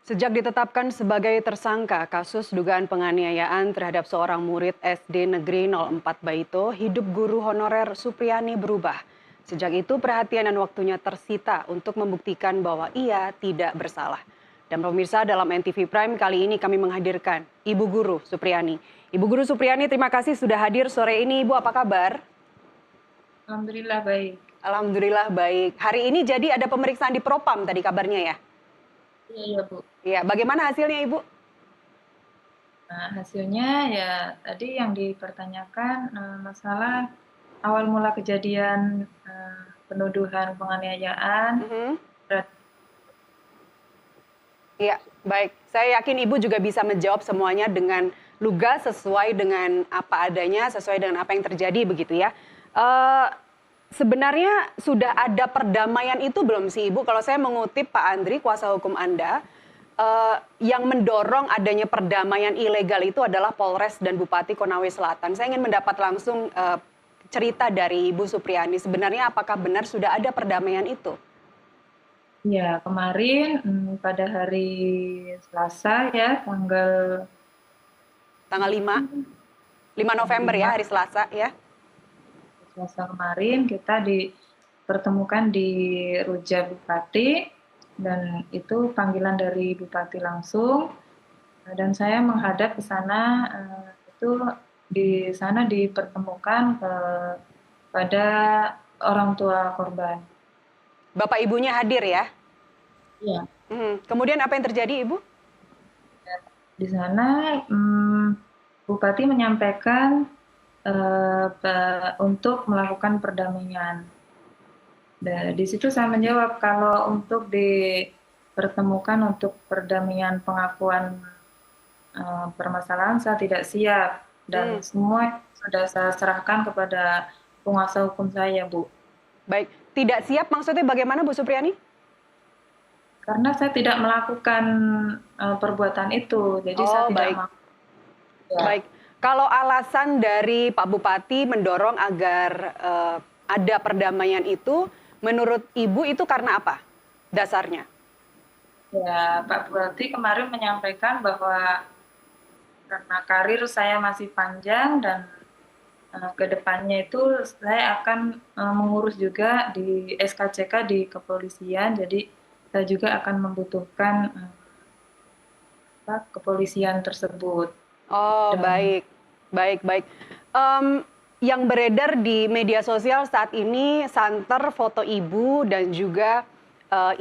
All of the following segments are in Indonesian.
Sejak ditetapkan sebagai tersangka kasus dugaan penganiayaan terhadap seorang murid SD Negeri 04 Baito, hidup guru honorer Supriani berubah. Sejak itu perhatian dan waktunya tersita untuk membuktikan bahwa ia tidak bersalah. Dan pemirsa, dalam NTV Prime kali ini kami menghadirkan Ibu Guru Supriani. Ibu Guru Supriani, terima kasih sudah hadir sore ini. Ibu, apa kabar? Alhamdulillah baik. Alhamdulillah baik. Hari ini jadi ada pemeriksaan di Propam tadi kabarnya ya? Iya, iya, Bu. Iya, bagaimana hasilnya Ibu? Nah, hasilnya ya tadi yang dipertanyakan, masalah awal mula kejadian, penuduhan penganiayaan Mhm. berat. Iya, baik. Saya yakin Ibu juga bisa menjawab semuanya dengan lugas, sesuai dengan apa adanya, sesuai dengan apa yang terjadi begitu ya. Eee, Sebenarnya sudah ada perdamaian itu belum sih Ibu? Kalau saya mengutip Pak Andri, kuasa hukum Anda, yang mendorong adanya perdamaian ilegal itu adalah Polres dan Bupati Konawe Selatan. Saya ingin mendapat langsung, cerita dari Ibu Supriani, sebenarnya apakah benar sudah ada perdamaian itu? Ya kemarin, pada hari Selasa ya, tanggal Tanggal 5 November ya, 5 hari Selasa ya? Selasa kemarin kita dipertemukan di Ruja Bupati, dan itu panggilan dari Bupati langsung. Dan saya menghadap ke sana, itu di sana dipertemukan pada orang tua korban. Bapak ibunya hadir ya? Iya. Kemudian apa yang terjadi Ibu? Di sana, Bupati menyampaikan, untuk melakukan perdamaian. Di situ saya menjawab kalau untuk dipertemukan untuk perdamaian pengakuan, permasalahan saya tidak siap, dan Hmm, semua sudah saya serahkan kepada penguasa hukum saya, Bu. baik. Tidak siap maksudnya bagaimana Bu Supriani? Karena saya tidak melakukan, perbuatan itu, jadi saya Oh, tidak baik. mau. Ya. Baik. Kalau alasan dari Pak Bupati mendorong agar ada perdamaian itu, menurut Ibu itu karena apa dasarnya? Ya, Pak Bupati kemarin menyampaikan bahwa karena karir saya masih panjang dan, ke depannya itu saya akan, mengurus juga di SKCK di kepolisian, jadi saya juga akan membutuhkan, kepolisian tersebut. Oh, Dan baik. Baik, baik. Mmm, yang beredar di media sosial saat ini santer foto Ibu dan juga,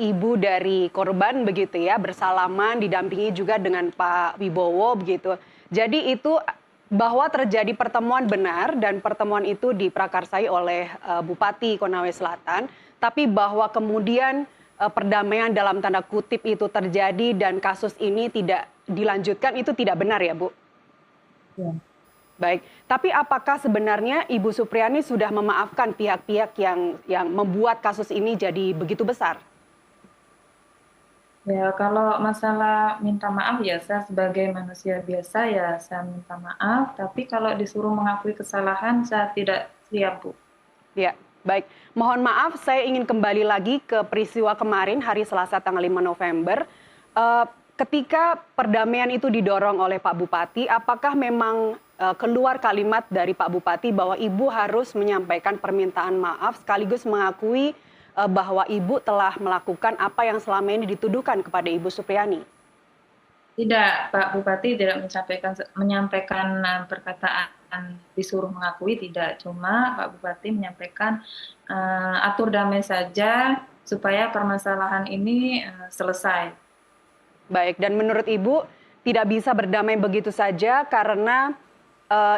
ibu dari korban begitu ya, bersalaman didampingi juga dengan Pak Wibowo begitu. Jadi itu bahwa terjadi pertemuan benar dan pertemuan itu diprakarsai oleh, Bupati Konawe Selatan, tapi bahwa kemudian, perdamaian dalam tanda kutip itu terjadi dan kasus ini tidak dilanjutkan itu tidak benar ya, Bu? ya. Baik, tapi apakah sebenarnya Ibu Supriani sudah memaafkan pihak-pihak yang membuat kasus ini jadi begitu besar? Ya, kalau masalah minta maaf ya saya sebagai manusia biasa ya saya minta maaf, tapi kalau disuruh mengakui kesalahan saya tidak siap, Bu. Ya, baik. Mohon maaf, saya ingin kembali lagi ke peristiwa kemarin hari Selasa tanggal 5 November. Eh, Ketika perdamaian itu didorong oleh Pak Bupati, apakah memang keluar kalimat dari Pak Bupati bahwa Ibu harus menyampaikan permintaan maaf sekaligus mengakui bahwa Ibu telah melakukan apa yang selama ini dituduhkan kepada Ibu Supriani? Tidak, Pak Bupati tidak menyampaikan, perkataan disuruh mengakui tidak, cuma Pak Bupati menyampaikan, atur damai saja supaya permasalahan ini, selesai. Baik, dan menurut Ibu tidak bisa berdamai begitu saja karena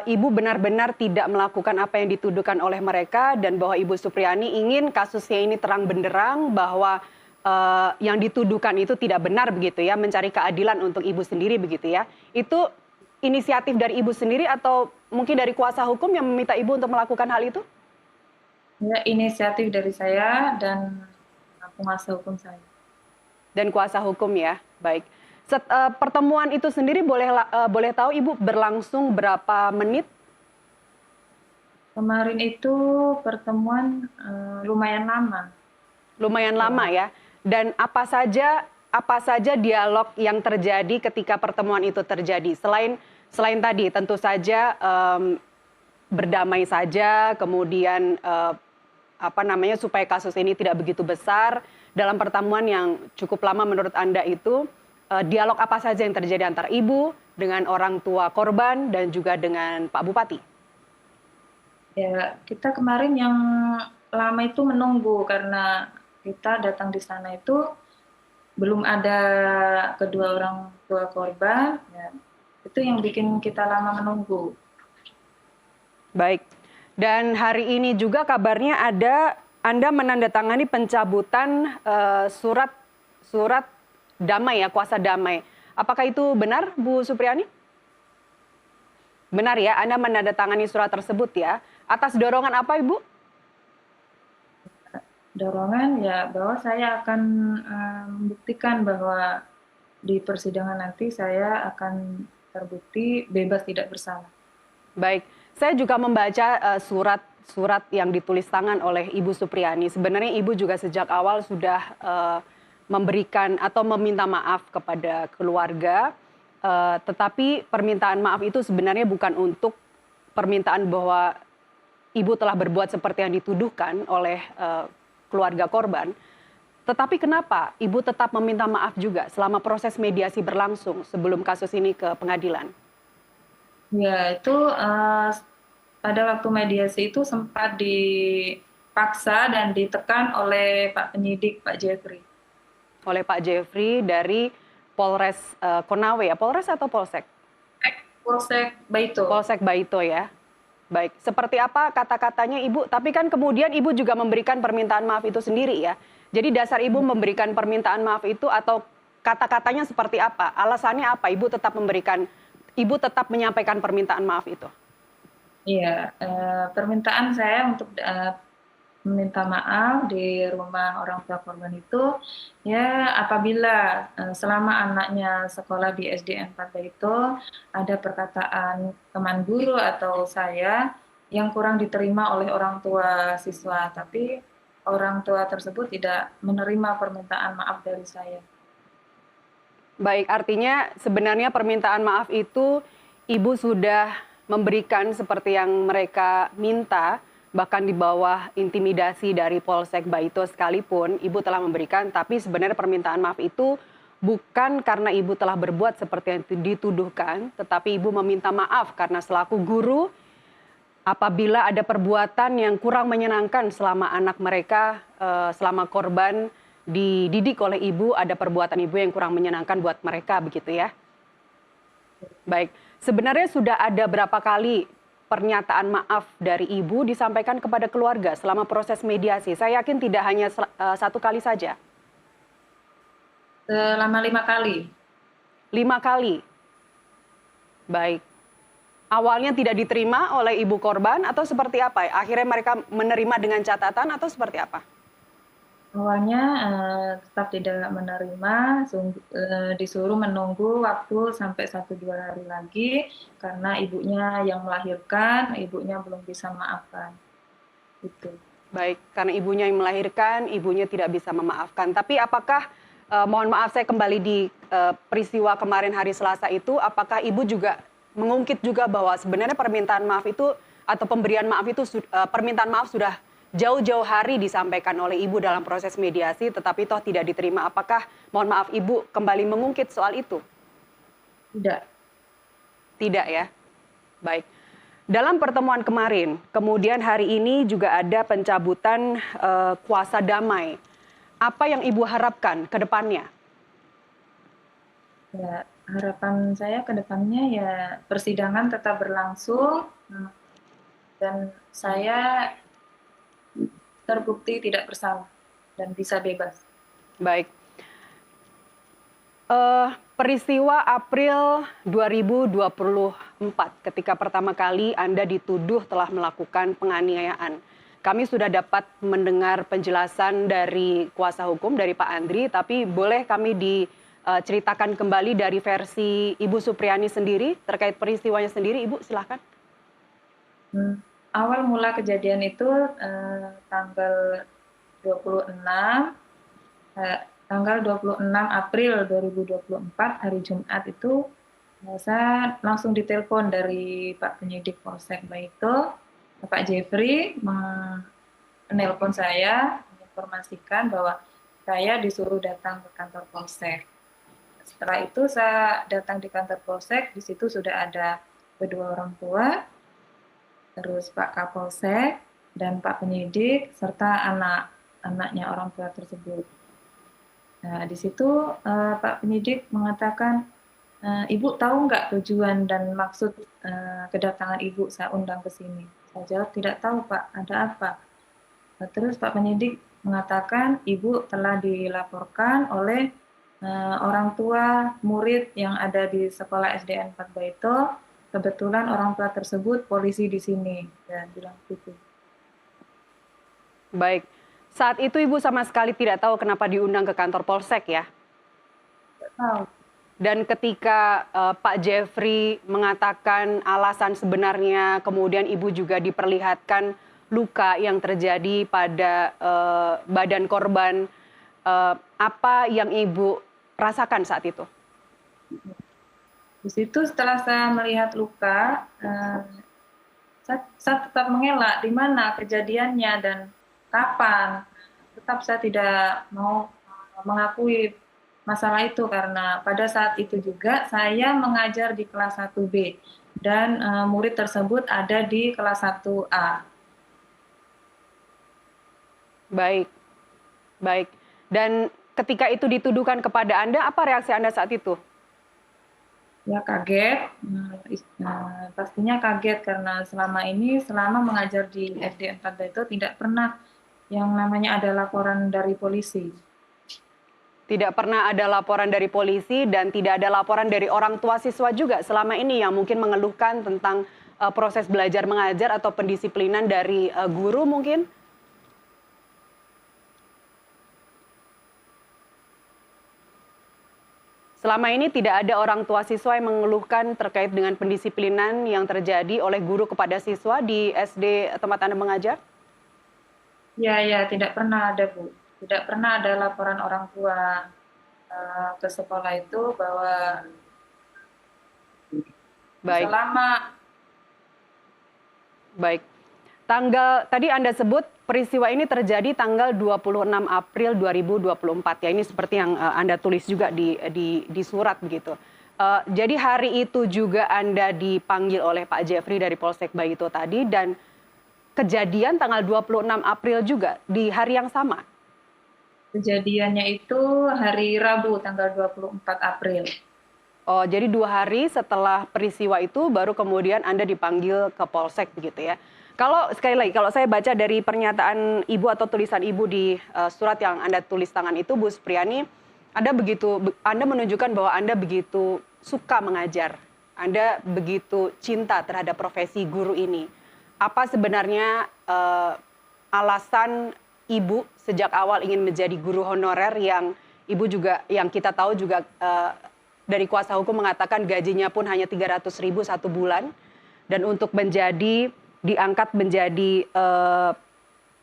Ibu benar-benar tidak melakukan apa yang dituduhkan oleh mereka dan bahwa Ibu Supriani ingin kasusnya ini terang benderang bahwa yang dituduhkan itu tidak benar begitu ya, mencari keadilan untuk Ibu sendiri begitu ya. Itu inisiatif dari Ibu sendiri atau mungkin dari kuasa hukum yang meminta Ibu untuk melakukan hal itu? Ya, inisiatif dari saya dan, penguasa hukum saya. Dan kuasa hukum ya, baik. Pertemuan itu sendiri boleh tahu Ibu berlangsung berapa menit? Kemarin itu pertemuan, lumayan lama. Lumayan lama Ya, ya. Dan apa saja apa saja dialog yang terjadi ketika pertemuan itu terjadi? Selain tadi tentu saja berdamai saja, kemudian supaya kasus ini tidak begitu besar. Dalam pertemuan yang cukup lama menurut Anda itu, dialog apa saja yang terjadi antara ibu dengan orang tua korban dan juga dengan Pak Bupati? Ya, kita kemarin yang lama itu menunggu karena kita datang di sana itu belum ada kedua orang tua korban, ya. Itu yang bikin kita lama menunggu. Baik. Dan hari ini juga kabarnya Anda menandatangani pencabutan surat damai ya, kuasa damai. Apakah itu benar, Bu Supriyani? Benar ya, Anda menandatangani surat tersebut ya. Atas dorongan apa, Ibu? Dorongan ya bahwa saya akan membuktikan bahwa di persidangan nanti saya akan terbukti bebas tidak bersalah. Baik, saya juga membaca surat yang ditulis tangan oleh Ibu Supriyani. Sebenarnya Ibu juga sejak awal sudah memberikan atau meminta maaf kepada keluarga, tetapi permintaan maaf itu sebenarnya bukan untuk permintaan bahwa Ibu telah berbuat seperti yang dituduhkan oleh keluarga korban. Tetapi kenapa Ibu tetap meminta maaf juga selama proses mediasi berlangsung sebelum kasus ini ke pengadilan? Ya, itu pada waktu mediasi itu sempat dipaksa dan ditekan oleh Pak Penyidik, Pak Jeffrey. Oleh Pak Jeffrey dari Polres Konawe ya, Polres atau Polsek? Polsek Baito. Polsek Baito ya. Baik, seperti apa kata-katanya Ibu? Tapi kan kemudian Ibu juga memberikan permintaan maaf itu sendiri ya. Jadi dasar Ibu memberikan permintaan maaf itu atau kata-katanya seperti apa? Alasannya apa? Ibu tetap menyampaikan permintaan maaf itu. Iya, permintaan saya untuk meminta maaf di rumah orang tua korban itu, ya apabila selama anaknya sekolah di SDN 4 itu ada perkataan teman guru atau saya yang kurang diterima oleh orang tua siswa, tapi orang tua tersebut tidak menerima permintaan maaf dari saya. Baik, artinya sebenarnya permintaan maaf itu Ibu sudah memberikan seperti yang mereka minta, bahkan di bawah intimidasi dari Polsek Baito sekalipun, Ibu telah memberikan, tapi sebenarnya permintaan maaf itu bukan karena Ibu telah berbuat seperti yang dituduhkan, tetapi Ibu meminta maaf karena selaku guru, apabila ada perbuatan yang kurang menyenangkan selama anak mereka, selama korban dididik oleh Ibu, ada perbuatan Ibu yang kurang menyenangkan buat mereka, begitu ya? Baik, sebenarnya sudah ada berapa kali pernyataan maaf dari Ibu disampaikan kepada keluarga selama proses mediasi? Saya yakin tidak hanya satu kali saja. Selama 5 kali. 5 kali? Baik. Awalnya tidak diterima oleh ibu korban atau seperti apa? Akhirnya mereka menerima dengan catatan atau seperti apa? Awalnya tetap tidak menerima, disuruh menunggu waktu sampai 1-2 hari lagi karena ibunya yang melahirkan, ibunya belum bisa memaafkan. Gitu. Baik, karena ibunya yang melahirkan, ibunya tidak bisa memaafkan. Tapi apakah, mohon maaf saya kembali di peristiwa kemarin hari Selasa itu, apakah ibu juga mengungkit juga bahwa sebenarnya permintaan maaf itu atau pemberian maaf itu permintaan maaf sudah jauh-jauh hari disampaikan oleh Ibu dalam proses mediasi, tetapi toh tidak diterima. Apakah, mohon maaf, Ibu kembali mengungkit soal itu? Tidak. Tidak ya? Baik. Dalam pertemuan kemarin, kemudian hari ini juga ada pencabutan kuasa damai. Apa yang Ibu harapkan ke depannya? Ya, harapan saya ke depannya ya persidangan tetap berlangsung dan saya terbukti tidak bersalah dan bisa bebas. Baik. Peristiwa April 2024 ketika pertama kali Anda dituduh telah melakukan penganiayaan. Kami sudah dapat mendengar penjelasan dari kuasa hukum, dari Pak Andri, tapi boleh kami diceritakan kembali dari versi Ibu Supriyani sendiri terkait peristiwanya sendiri, Ibu silahkan. Awal mula kejadian itu tanggal 26 tanggal 26 April 2024 hari Jumat itu saya langsung ditelepon dari Pak Penyidik Polsek Baito, Pak Jeffrey menelpon saya menginformasikan bahwa saya disuruh datang ke kantor Polsek. Setelah itu saya datang di kantor Polsek, di situ sudah ada kedua orang tua, terus Pak Kapolsek dan Pak Penyidik serta anaknya orang tua tersebut. Nah, di situ Pak Penyidik mengatakan, Ibu tahu nggak tujuan dan maksud kedatangan Ibu saya undang ke sini? Saya jawab, tidak tahu Pak, ada apa? Nah, terus Pak Penyidik mengatakan Ibu telah dilaporkan oleh orang tua murid yang ada di sekolah SDN 4 Baito. Kebetulan orang tua tersebut polisi di sini, dan bilang gitu. Baik. Saat itu Ibu sama sekali tidak tahu kenapa diundang ke kantor Polsek ya? Tidak tahu. Dan ketika Pak Jeffrey mengatakan alasan sebenarnya, kemudian Ibu juga diperlihatkan luka yang terjadi pada badan korban, apa yang Ibu rasakan saat itu? Di situ setelah saya melihat luka, saya tetap mengelak di mana kejadiannya dan kapan. Tetap saya tidak mau mengakui masalah itu karena pada saat itu juga saya mengajar di kelas 1B dan murid tersebut ada di kelas 1A. Baik, baik. Dan ketika itu dituduhkan kepada Anda, apa reaksi Anda saat itu? Ya kaget, pastinya kaget karena selama mengajar di SD 4 itu tidak pernah yang namanya ada laporan dari polisi. Tidak pernah ada laporan dari polisi dan tidak ada laporan dari orang tua siswa juga selama ini yang mungkin mengeluhkan tentang proses belajar mengajar atau pendisiplinan dari guru mungkin? Selama ini tidak ada orang tua siswa yang mengeluhkan terkait dengan pendisiplinan yang terjadi oleh guru kepada siswa di SD tempat Anda mengajar? Ya, tidak pernah ada, Bu. Tidak pernah ada laporan orang tua ke sekolah itu bahwa Baik. selama Baik. Tadi Anda sebut peristiwa ini terjadi tanggal 26 April 2024 ya. Ini seperti yang Anda tulis juga di surat begitu. Jadi hari itu juga Anda dipanggil oleh Pak Jeffrey dari Polsek Baito tadi dan kejadian tanggal 26 April juga di hari yang sama. kejadiannya itu hari Rabu tanggal 24 April. Oh, jadi 2 hari setelah peristiwa itu baru kemudian Anda dipanggil ke Polsek begitu ya. Kalau sekali lagi, kalau saya baca dari pernyataan Ibu atau tulisan Ibu di surat yang Anda tulis tangan itu, Bu Supriyani, Anda menunjukkan bahwa Anda begitu suka mengajar. Anda begitu cinta terhadap profesi guru ini. Apa sebenarnya alasan Ibu sejak awal ingin menjadi guru honorer yang Ibu juga, yang kita tahu juga dari kuasa hukum mengatakan gajinya pun hanya 300.000 satu bulan, dan untuk diangkat menjadi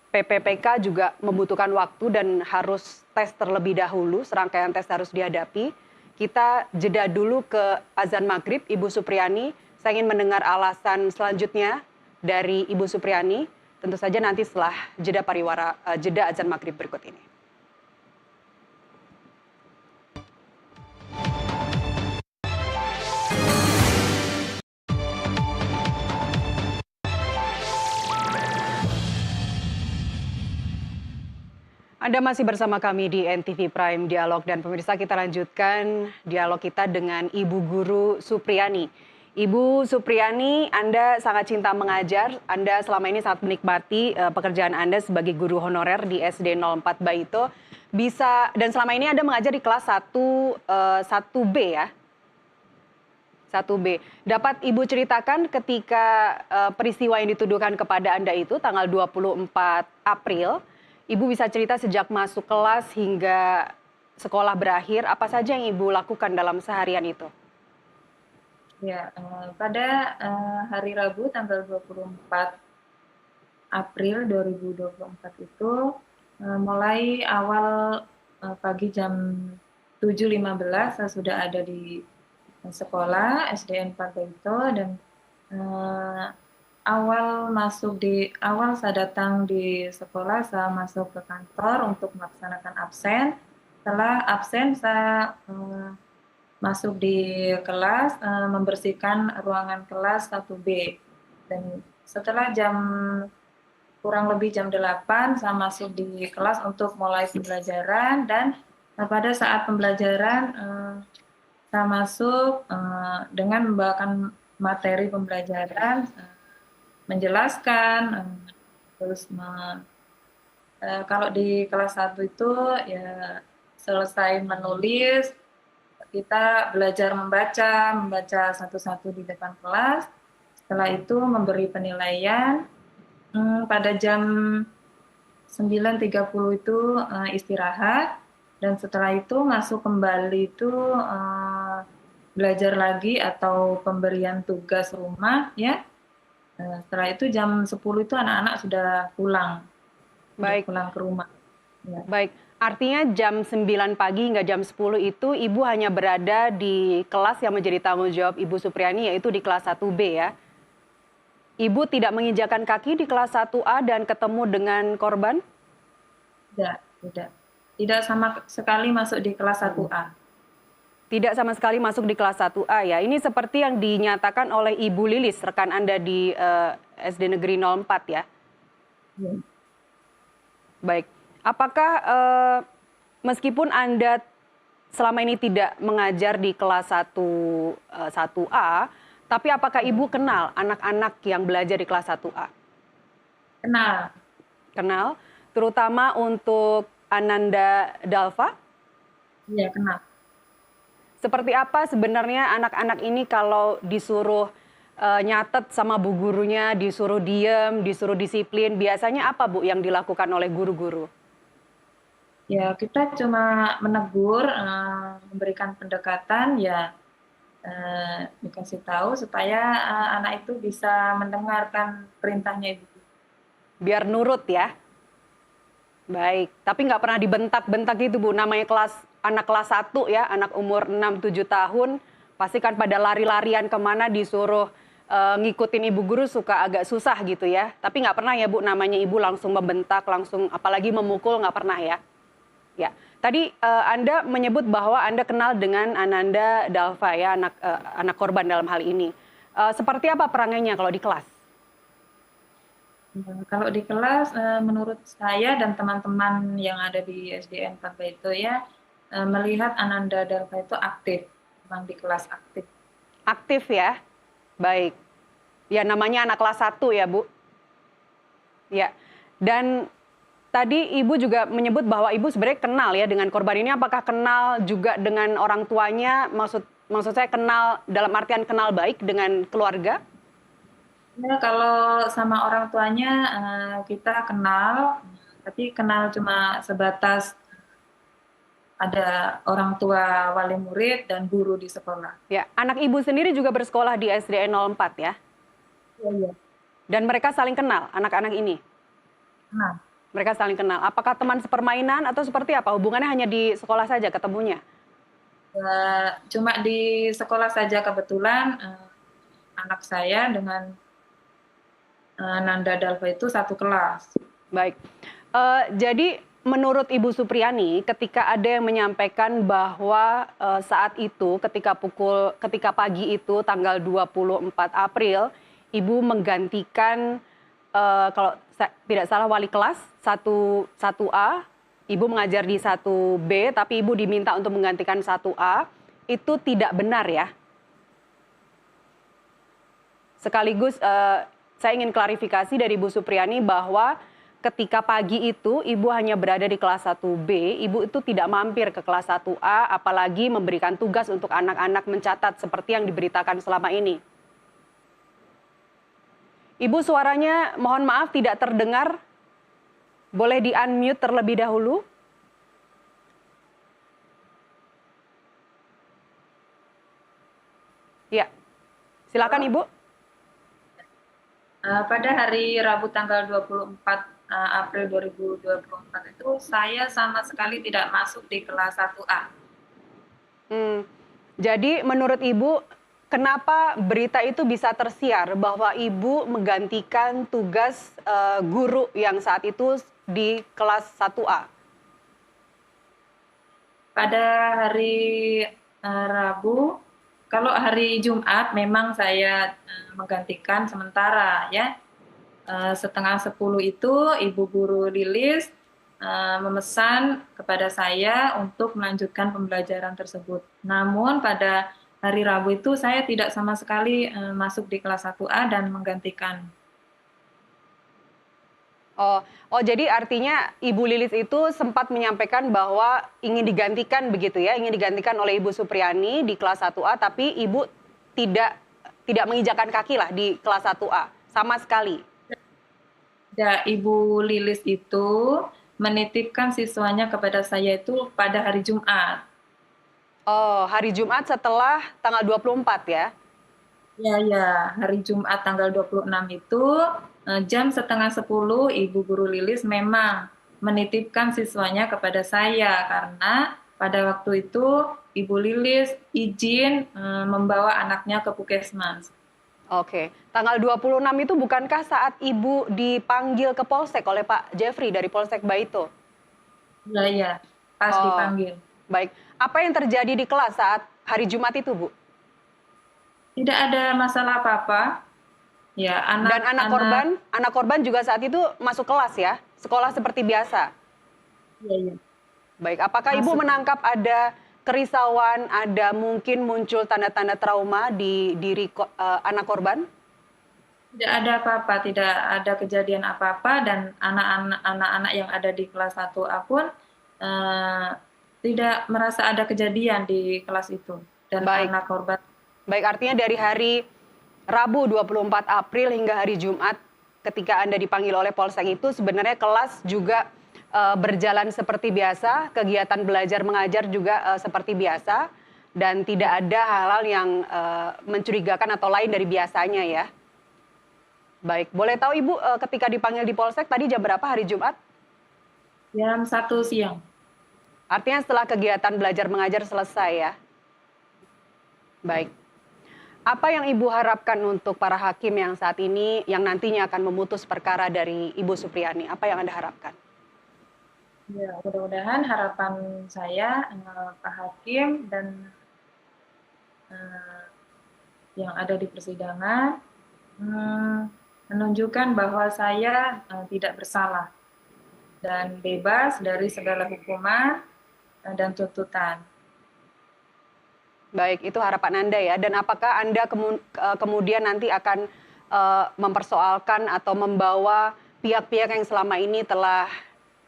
PPPK juga membutuhkan waktu dan harus tes terlebih dahulu, serangkaian tes harus dihadapi. Kita jeda dulu ke azan maghrib, Ibu Supriyani. Saya ingin mendengar alasan selanjutnya dari Ibu Supriyani, tentu saja nanti setelah jeda azan maghrib berikut ini. Anda masih bersama kami di NTV Prime Dialog, dan pemirsa, kita lanjutkan dialog kita dengan Ibu Guru Supriyani. Ibu Supriyani, Anda sangat cinta mengajar, Anda selama ini sangat menikmati pekerjaan Anda sebagai guru honorer di SD 04 Baito. Dan selama ini Anda mengajar di kelas 1B ya? 1B. Dapat Ibu ceritakan ketika peristiwa yang dituduhkan kepada Anda itu tanggal 24 April, Ibu bisa cerita sejak masuk kelas hingga sekolah berakhir, apa saja yang Ibu lakukan dalam seharian itu? Ya, pada hari Rabu tanggal 24 April 2024 itu mulai awal pagi jam 7.15 saya sudah ada di sekolah SDN Partoito dan eh, awal saya datang di sekolah, saya masuk ke kantor untuk melaksanakan absen. Setelah absen saya masuk di kelas, membersihkan ruangan kelas 1B. Dan setelah kurang lebih jam 8 saya masuk di kelas untuk mulai pembelajaran dan pada saat pembelajaran saya masuk dengan membawakan materi pembelajaran, menjelaskan, terus kalau di kelas 1 itu ya selesai menulis, kita belajar membaca satu-satu di depan kelas. Setelah itu memberi penilaian. Pada jam 9.30 itu istirahat dan setelah itu masuk kembali itu belajar lagi atau pemberian tugas rumah ya. Setelah itu jam 10 itu anak-anak sudah Baik, pulang ke rumah. Ya. baik. Artinya jam 9 pagi hingga jam 10 itu Ibu hanya berada di kelas yang menjadi tanggung jawab Ibu Supriani, yaitu di kelas 1B ya. Ibu tidak menginjakan kaki di kelas 1A dan ketemu dengan korban? Tidak. Tidak sama sekali masuk di kelas 1A. Tidak sama sekali masuk di kelas 1A ya. Ini seperti yang dinyatakan oleh Ibu Lilis, rekan Anda di SD Negeri 04 ya. Ya. Baik. Apakah meskipun Anda selama ini tidak mengajar di kelas 1A, tapi apakah Ibu kenal anak-anak yang belajar di kelas 1A? Kenal. Kenal, terutama untuk Ananda Dalva? Iya, kenal. Seperti apa sebenarnya anak-anak ini kalau disuruh nyatet sama bu gurunya, disuruh diem, disuruh disiplin, biasanya apa Bu yang dilakukan oleh guru-guru? Ya, kita cuma menegur, memberikan pendekatan, ya dikasih tahu supaya anak itu bisa mendengarkan perintahnya ibu. Biar nurut ya. Baik, tapi nggak pernah dibentak-bentak gitu Bu, namanya anak kelas 1 ya, anak umur 6-7 tahun, pasti kan pada lari-larian kemana disuruh ngikutin ibu guru suka agak susah gitu ya. Tapi nggak pernah ya Bu, namanya ibu langsung membentak, langsung apalagi memukul, nggak pernah ya? Ya, tadi Anda menyebut bahwa Anda kenal dengan Ananda Dalva ya, anak korban dalam hal ini. Seperti apa perangainya kalau di kelas? Kalau di kelas, menurut saya dan teman-teman yang ada di SDN Partoito ya, melihat Ananda Dalva itu aktif, memang di kelas aktif. Aktif ya? Baik. Ya namanya anak kelas 1 ya Bu. Ya. Dan tadi Ibu juga menyebut bahwa Ibu sebenarnya kenal ya dengan korban ini. Apakah kenal juga dengan orang tuanya? Maksud saya kenal dalam artian kenal baik dengan keluarga? Ya, kalau sama orang tuanya kita kenal, tapi kenal cuma sebatas ada orang tua wali murid dan guru di sekolah. Ya, anak Ibu sendiri juga bersekolah di SDN 04 ya? Iya, iya. Dan mereka saling kenal, anak-anak ini? Kenal. Mereka saling kenal. Apakah teman sepermainan atau seperti apa? Hubungannya hanya di sekolah saja ketemunya? Cuma di sekolah saja kebetulan anak saya dengan Nanda Dalva itu satu kelas. Baik. Jadi menurut Ibu Supriani, ketika ada yang menyampaikan bahwa saat itu ketika pagi itu tanggal 24 April, Ibu menggantikan kalau tidak salah wali kelas 1A, Ibu mengajar di 1B, tapi Ibu diminta untuk menggantikan 1A, itu tidak benar ya? Sekaligus saya ingin klarifikasi dari Ibu Supriani bahwa ketika pagi itu Ibu hanya berada di kelas 1B, Ibu itu tidak mampir ke kelas 1A, apalagi memberikan tugas untuk anak-anak mencatat seperti yang diberitakan selama ini. Ibu suaranya mohon maaf tidak terdengar. Boleh di-unmute terlebih dahulu? Ya, silakan Ibu. Pada hari Rabu tanggal 24 April 2024 itu saya sama sekali tidak masuk di kelas 1A. Jadi menurut Ibu, kenapa berita itu bisa tersiar bahwa Ibu menggantikan tugas guru yang saat itu di kelas 1A? Pada hari Rabu, kalau hari Jumat memang saya menggantikan sementara ya. Setengah 10 itu Ibu Guru Lilis memesan kepada saya untuk melanjutkan pembelajaran tersebut. Namun pada hari Rabu itu saya tidak sama sekali masuk di kelas 1A dan menggantikan. Oh, jadi artinya Ibu Lilis itu sempat menyampaikan bahwa ingin digantikan begitu ya, ingin digantikan oleh Ibu Supriyani di kelas 1A, tapi Ibu tidak tidak menginjakan kaki lah di kelas 1A sama sekali. Ya, Ibu Lilis itu menitipkan siswanya kepada saya itu pada hari Jumat. Oh, hari Jumat setelah tanggal 24 ya? Ya, hari Jumat tanggal 26 itu jam setengah 10 Ibu Guru Lilis memang menitipkan siswanya kepada saya karena pada waktu itu Ibu Lilis izin membawa anaknya ke Puskesmas. Oke, tanggal 26 itu bukankah saat Ibu dipanggil ke Polsek oleh Pak Jeffrey dari Polsek Baito? Ya, pas Oh, dipanggil. baik. Apa yang terjadi di kelas saat hari Jumat itu, Bu? Tidak ada masalah apa-apa. Ya, Dan anak-anak. anak korban juga saat itu masuk kelas ya? Sekolah seperti biasa? Ya. Baik, apakah Ibu Masuk. menangkap ada kerisauan, ada mungkin muncul tanda-tanda trauma di diri anak korban? Tidak ada apa-apa, tidak ada kejadian apa-apa dan anak-anak yang ada di kelas 1A pun eh, tidak merasa ada kejadian di kelas itu dan Baik, anak korban. baik artinya dari hari Rabu 24 April hingga hari Jumat ketika Anda dipanggil oleh Polsek itu sebenarnya kelas juga berjalan seperti biasa, kegiatan belajar mengajar juga seperti biasa dan tidak ada hal-hal yang mencurigakan atau lain dari biasanya ya. Baik, boleh tahu Ibu ketika dipanggil di Polsek tadi jam berapa hari Jumat? Jam 1 siang. Artinya setelah kegiatan belajar mengajar selesai ya. Baik. Apa yang Ibu harapkan untuk para hakim yang saat ini, yang nantinya akan memutus perkara dari Ibu Supriyani? Apa yang Anda harapkan? Ya, mudah-mudahan harapan saya Pak Hakim dan eh, yang ada di persidangan menunjukkan bahwa saya tidak bersalah dan bebas dari segala hukuman dan tuntutan. Baik, itu harapan Anda ya. Dan apakah Anda kemudian nanti akan mempersoalkan atau membawa pihak-pihak yang selama ini telah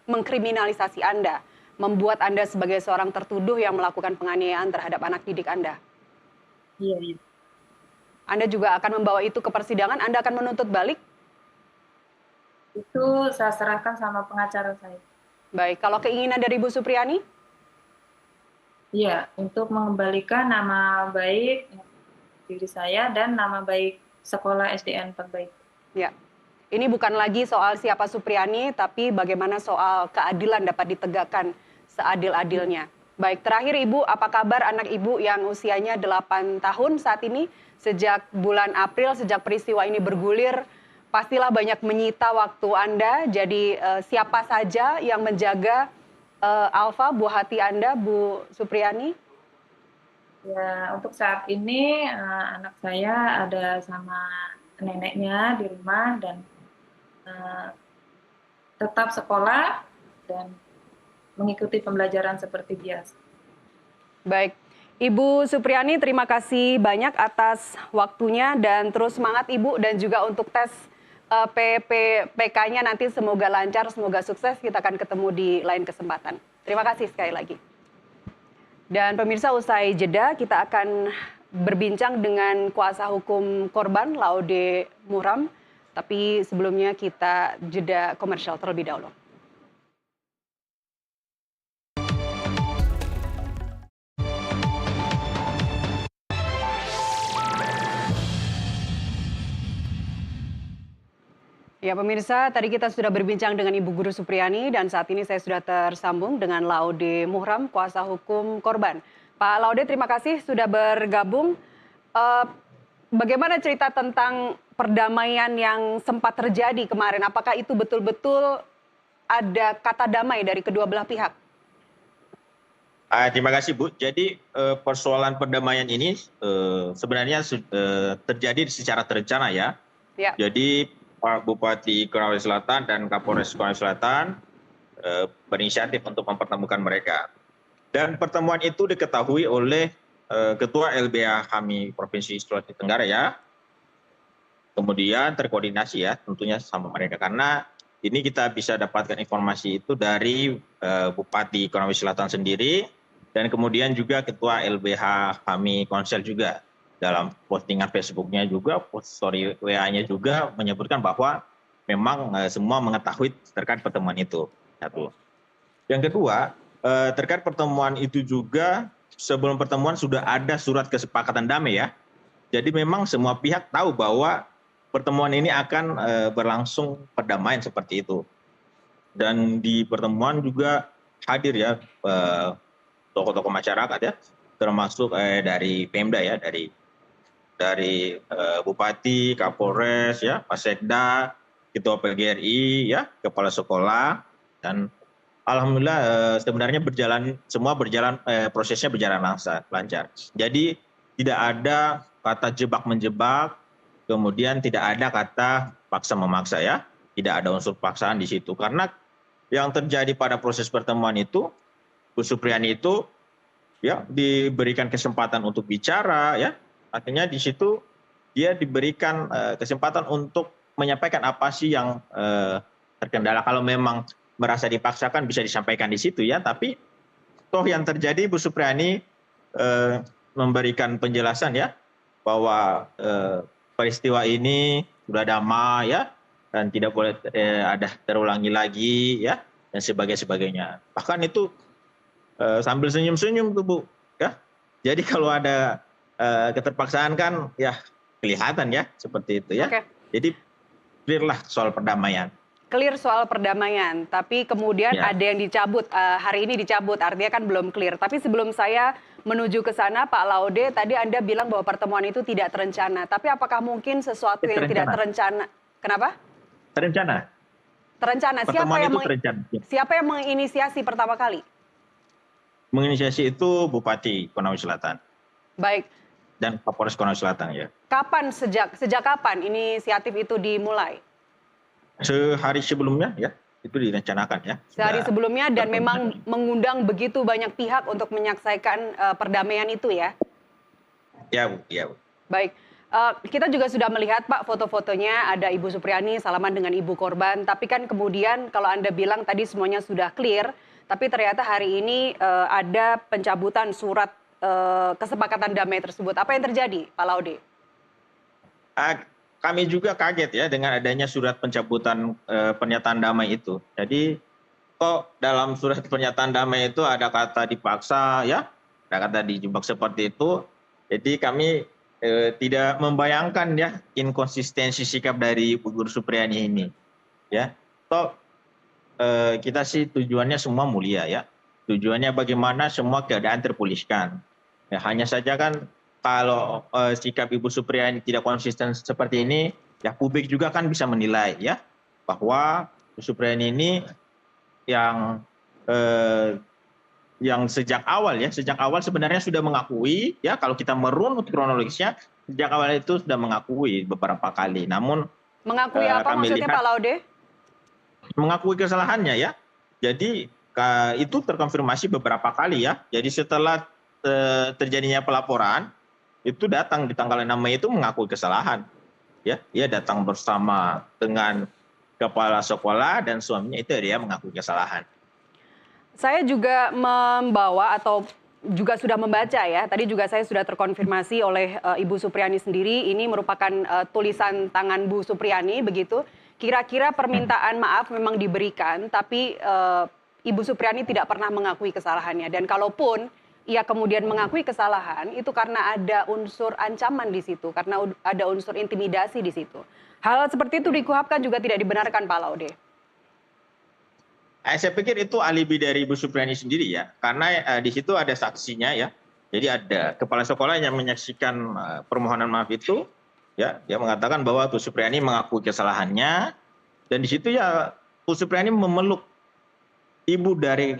mengkriminalisasi Anda, membuat Anda sebagai seorang tertuduh yang melakukan penganiayaan terhadap anak didik Anda? Iya. Anda juga akan membawa itu ke persidangan, Anda akan menuntut balik? Itu saya serahkan sama pengacara saya. Baik, kalau keinginan dari Ibu Supriyani? Iya, untuk mengembalikan nama baik diri saya dan nama baik sekolah SDN terbaik. Ya, ini bukan lagi soal siapa Supriyani, tapi bagaimana soal keadilan dapat ditegakkan seadil-adilnya. Baik, terakhir Ibu, apa kabar anak Ibu yang usianya 8 tahun saat ini? Sejak bulan April, sejak peristiwa ini bergulir, pastilah banyak menyita waktu Anda. Jadi siapa saja yang menjaga Alfa, buah hati Anda, Bu Supriyani? Ya, untuk saat ini anak saya ada sama neneknya di rumah dan tetap sekolah dan mengikuti pembelajaran seperti biasa. Baik, Ibu Supriyani terima kasih banyak atas waktunya dan terus semangat Ibu dan juga untuk tes PPPK-nya nanti semoga lancar, semoga sukses. Kita akan ketemu di lain kesempatan. Terima kasih sekali lagi. Dan pemirsa usai jeda kita akan berbincang dengan kuasa hukum korban Laude Muram. Tapi sebelumnya kita jeda komersial terlebih dahulu. Ya pemirsa, tadi kita sudah berbincang dengan Ibu Guru Supriyani dan saat ini saya sudah tersambung dengan Laude Muhram, kuasa hukum korban. Pak Laude, terima kasih sudah bergabung. Eh, Bagaimana cerita tentang perdamaian yang sempat terjadi kemarin? Apakah itu betul-betul ada kata damai dari kedua belah pihak? Terima kasih Bu. Jadi persoalan perdamaian ini sebenarnya terjadi secara terencana ya. Ya, Jadi Pak Bupati Konawe Selatan dan Kapolres Konawe Selatan berinisiatif untuk mempertemukan mereka. Dan pertemuan itu diketahui oleh Ketua LBH HAMI Provinsi Sulawesi Tenggara ya. Kemudian terkoordinasi ya tentunya sama mereka karena ini kita bisa dapatkan informasi itu dari Bupati Konawe Selatan sendiri dan kemudian juga Ketua LBH HAMI Konsel juga dalam postingan Facebooknya juga, post story WA-nya juga menyebutkan bahwa memang semua mengetahui terkait pertemuan itu. Satu. Yang kedua, terkait pertemuan itu juga sebelum pertemuan sudah ada surat kesepakatan damai ya. Jadi memang semua pihak tahu bahwa pertemuan ini akan berlangsung perdamaian seperti itu. Dan di pertemuan juga hadir ya tokoh-tokoh masyarakat ya, termasuk dari Pemda ya, dari Bupati, Kapolres ya, Pak Sekda, Ketua PGRI ya, Kepala Sekolah, dan alhamdulillah sebenarnya semua berjalan prosesnya berjalan lancar. Jadi tidak ada kata jebak menjebak, kemudian tidak ada kata paksa memaksa ya, tidak ada unsur paksaan di situ karena yang terjadi pada proses pertemuan itu Bu Supriyani itu ya diberikan kesempatan untuk bicara ya. Artinya di situ dia diberikan kesempatan untuk menyampaikan apa sih yang terkendala. Kalau memang merasa dipaksakan bisa disampaikan di situ ya. Tapi toh yang terjadi Bu Supriyani memberikan penjelasan ya bahwa peristiwa ini sudah damai ya dan tidak boleh ada terulangi lagi ya dan sebagainya. Bahkan itu sambil senyum-senyum tuh Bu ya. Jadi kalau ada keterpaksaan kan ya kelihatan ya seperti itu ya. oke. Jadi clear lah soal perdamaian. Clear soal perdamaian, tapi kemudian Ya. ada yang dicabut, hari ini dicabut, artinya kan belum clear. Tapi sebelum saya menuju ke sana, Pak Laude, tadi Anda bilang bahwa pertemuan itu tidak terencana. Tapi apakah mungkin sesuatu yang tidak terencana? Kenapa? Terencana. Terencana. Pertemuan itu terencana. Siapa yang menginisiasi pertama kali? Menginisiasi itu Bupati Konawe Selatan Baik. dan Kapolres Konawe Selatan ya. Kapan, sejak kapan inisiatif itu dimulai? Sehari sebelumnya ya itu direncanakan ya. Sehari Sudah sebelumnya dan memang terkoordinasi. mengundang begitu banyak pihak untuk menyaksikan perdamaian itu ya? Ya Bu, ya Bu. Baik, kita juga sudah melihat Pak foto-fotonya, ada Ibu Supriyani salaman dengan ibu korban. Tapi kan kemudian kalau Anda bilang tadi semuanya sudah clear, tapi ternyata hari ini ada pencabutan surat kesepakatan damai tersebut. Apa yang terjadi Pak Laude? Kami juga kaget ya dengan adanya surat pencabutan pernyataan damai itu. Jadi kok dalam surat pernyataan damai itu ada kata dipaksa ya, ada kata dijebak seperti itu. Jadi kami tidak membayangkan ya inkonsistensi sikap dari Bu Guru Supriyani ini. Ya, toh kita sih tujuannya semua mulia ya. Tujuannya bagaimana semua keadaan terpulihkan. Ya, hanya saja kan kalau sikap Ibu Supriyani tidak konsisten seperti ini, ya publik juga kan bisa menilai ya bahwa Ibu Supriyani ini yang sejak awal sebenarnya sudah mengakui ya kalau kita merunut kronologisnya sejak awal itu sudah mengakui beberapa kali. Namun Mengakui apa kami maksudnya lihat Pak Laude? mengakui kesalahannya ya. Jadi itu terkonfirmasi beberapa kali ya. Jadi setelah terjadinya pelaporan itu datang di tanggal 6 Mei itu mengakui kesalahan. Ya, dia datang bersama dengan kepala sekolah dan suaminya itu dia mengakui kesalahan. Saya juga membawa atau juga sudah membaca ya. Tadi juga saya sudah terkonfirmasi oleh Ibu Supriyani sendiri. Ini merupakan tulisan tangan Bu Supriyani begitu. Kira-kira permintaan maaf memang diberikan, tapi Ibu Supriyani tidak pernah mengakui kesalahannya. Dan kalaupun ia kemudian mengakui kesalahan itu karena ada unsur ancaman di situ, karena ada unsur intimidasi di situ. Hal seperti itu di KUHP kan juga tidak dibenarkan, Pak Laude. Saya pikir itu alibi dari Ibu Supriani sendiri ya, karena di situ ada saksinya ya. Jadi ada kepala sekolah yang menyaksikan permohonan maaf itu, ya, dia mengatakan bahwa Bu Supriani mengakui kesalahannya, dan di situ ya Bu Supriani memeluk ibu dari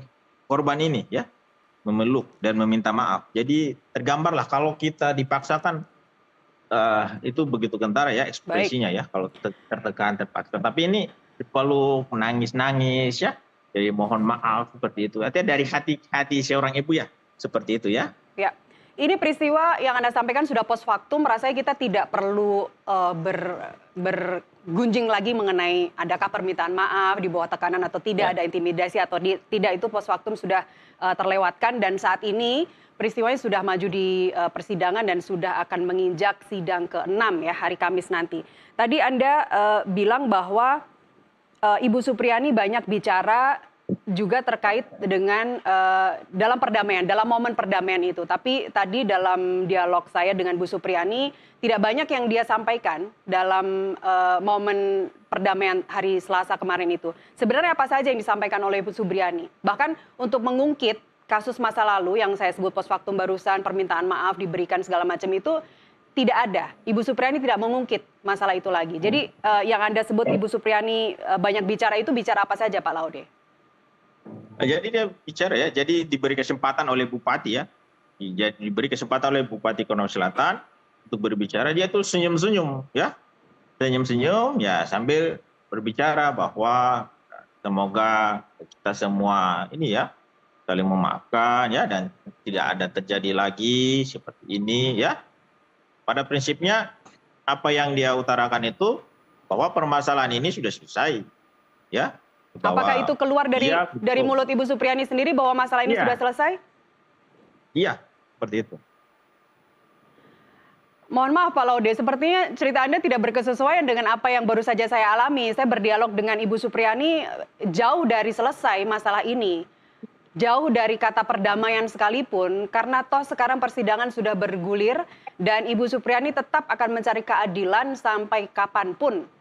korban ini, ya, memeluk dan meminta maaf. Jadi tergambarlah kalau kita dipaksakan itu begitu kentara ya ekspresinya ya, kalau tertekan terpaksa. Tapi ini dipeluk menangis-nangis ya. Jadi mohon maaf seperti itu. Artinya dari hati seorang ibu ya, seperti itu ya. Ya, ini peristiwa yang Anda sampaikan sudah post factum, rasanya kita tidak perlu bergunjing lagi mengenai adakah permintaan maaf di bawah tekanan atau tidak, ada intimidasi atau tidak, itu post factum sudah terlewatkan, dan saat ini peristiwanya sudah maju di persidangan dan sudah akan menginjak sidang ke-6 ya, hari Kamis nanti. Tadi Anda bilang bahwa Ibu Supriani banyak bicara juga terkait dengan dalam perdamaian, dalam momen perdamaian itu. Tapi tadi dalam dialog saya dengan Bu Supriani, tidak banyak yang dia sampaikan dalam momen perdamaian hari Selasa kemarin itu. Sebenarnya apa saja yang disampaikan oleh Bu Supriani? Bahkan untuk mengungkit kasus masa lalu yang saya sebut post factum barusan, permintaan maaf diberikan segala macam itu, tidak ada. Ibu Supriani tidak mengungkit masalah itu lagi. Jadi yang Anda sebut Ibu Supriani banyak bicara itu bicara apa saja, Pak Laude? Jadi dia bicara ya, jadi diberi kesempatan oleh Bupati ya, jadi diberi kesempatan oleh Bupati Konawe Selatan untuk berbicara, dia tuh senyum-senyum ya, senyum-senyum ya sambil berbicara bahwa semoga kita semua ini ya saling memaafkan ya, dan tidak ada terjadi lagi seperti ini ya. Pada prinsipnya apa yang dia utarakan itu bahwa permasalahan ini sudah selesai ya. Apakah itu keluar dari mulut Ibu Supriani sendiri bahwa masalah ini sudah selesai? Iya, seperti itu. Mohon maaf Pak Laude, sepertinya cerita Anda tidak berkesesuaian dengan apa yang baru saja saya alami. Saya berdialog dengan Ibu Supriani jauh dari selesai masalah ini. Jauh dari kata perdamaian sekalipun, karena toh sekarang persidangan sudah bergulir dan Ibu Supriani tetap akan mencari keadilan sampai kapanpun.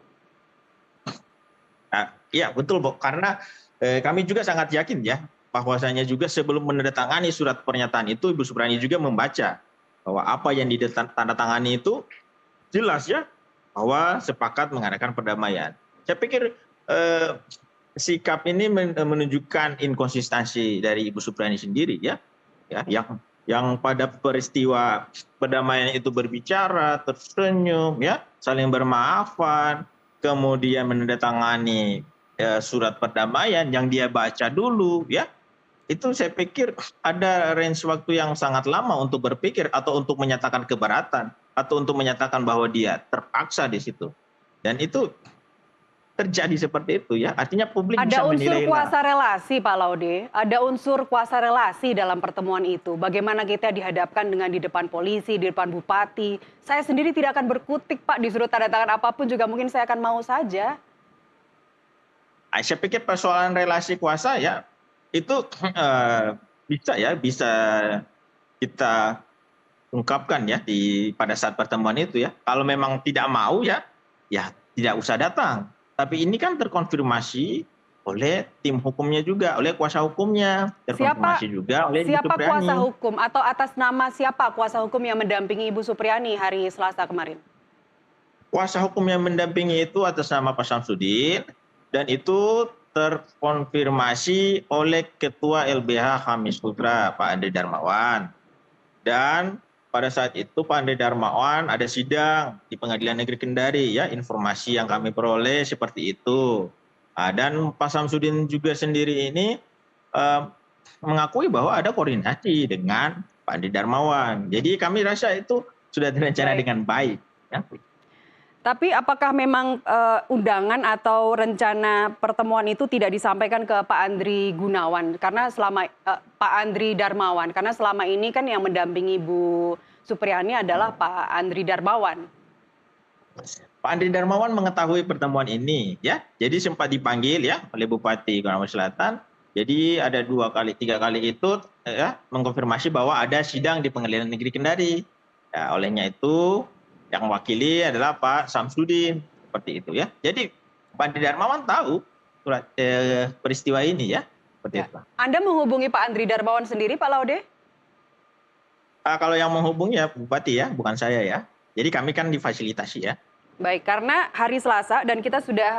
Iya betul Bu, karena kami juga sangat yakin ya bahwasanya juga sebelum menandatangani surat pernyataan itu Ibu Supriani juga membaca bahwa apa yang ditandatangani itu jelas ya bahwa sepakat mengadakan perdamaian. Saya pikir sikap ini menunjukkan inkonsistensi dari Ibu Supriani sendiri ya, yang pada peristiwa perdamaian itu berbicara, tersenyum ya, saling bermaafan, kemudian menandatangani surat perdamaian yang dia baca dulu ya, itu saya pikir ada range waktu yang sangat lama untuk berpikir atau untuk menyatakan keberatan atau untuk menyatakan bahwa dia terpaksa di situ, dan itu terjadi seperti itu ya, artinya publik bisa menilai. Ada unsur kuasa relasi Pak Laude, ada unsur kuasa relasi dalam pertemuan itu. Bagaimana kita dihadapkan dengan di depan polisi, di depan bupati. Saya sendiri tidak akan berkutik Pak, disuruh tanda tangan apapun juga mungkin saya akan mau saja. Saya pikir persoalan relasi kuasa ya itu bisa kita ungkapkan ya pada saat pertemuan itu ya. Kalau memang tidak mau ya tidak usah datang. Tapi ini kan terkonfirmasi oleh tim hukumnya juga, oleh kuasa hukumnya, terkonfirmasi juga oleh Ibu Supriani. Siapa kuasa hukum atau atas nama siapa kuasa hukum yang mendampingi Ibu Supriani hari Selasa kemarin? Kuasa hukum yang mendampingi itu atas nama Pak Samsudin, dan itu terkonfirmasi oleh Ketua LBH Khamis Putra Pak Andre Darmawan. Dan pada saat itu Pak Andre Darmawan ada sidang di Pengadilan Negeri Kendari ya, informasi yang kami peroleh seperti itu. Dan Pak Samsudin juga sendiri ini mengakui bahwa ada koordinasi dengan Pak Andre Darmawan. Jadi kami rasa itu sudah direncana dengan baik ya. Tapi apakah memang undangan atau rencana pertemuan itu tidak disampaikan ke Pak Andri Gunawan? Karena Pak Andri Darmawan, karena selama ini kan yang mendampingi Bu Supriani adalah Pak Andri Darmawan. Pak Andri Darmawan mengetahui pertemuan ini ya, jadi sempat dipanggil ya oleh Bupati Konawe Selatan Jadi ada 2 kali, 3 kali itu ya mengkonfirmasi bahwa ada sidang di Pengadilan Negeri Kendari. Ya, olehnya itu yang mewakili adalah Pak Samsudin, seperti itu ya. Jadi Pak Andri Darmawan tahu peristiwa ini ya, seperti itu. Anda menghubungi Pak Andri Darmawan sendiri, Pak Laude? Kalau yang menghubungi ya Bupati ya, bukan saya ya. Jadi kami kan difasilitasi ya. Baik, karena hari Selasa dan kita sudah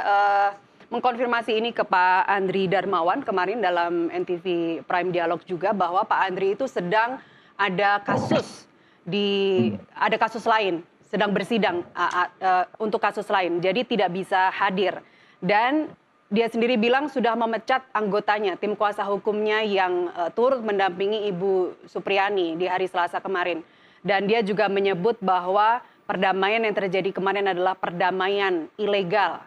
mengkonfirmasi ini ke Pak Andri Darmawan kemarin dalam NTV Prime Dialog juga bahwa Pak Andri itu sedang ada kasus ada kasus lain, sedang bersidang untuk kasus lain. Jadi tidak bisa hadir. Dan dia sendiri bilang sudah memecat anggotanya, tim kuasa hukumnya yang turut mendampingi Ibu Supriani di hari Selasa kemarin. Dan dia juga menyebut bahwa perdamaian yang terjadi kemarin adalah perdamaian ilegal.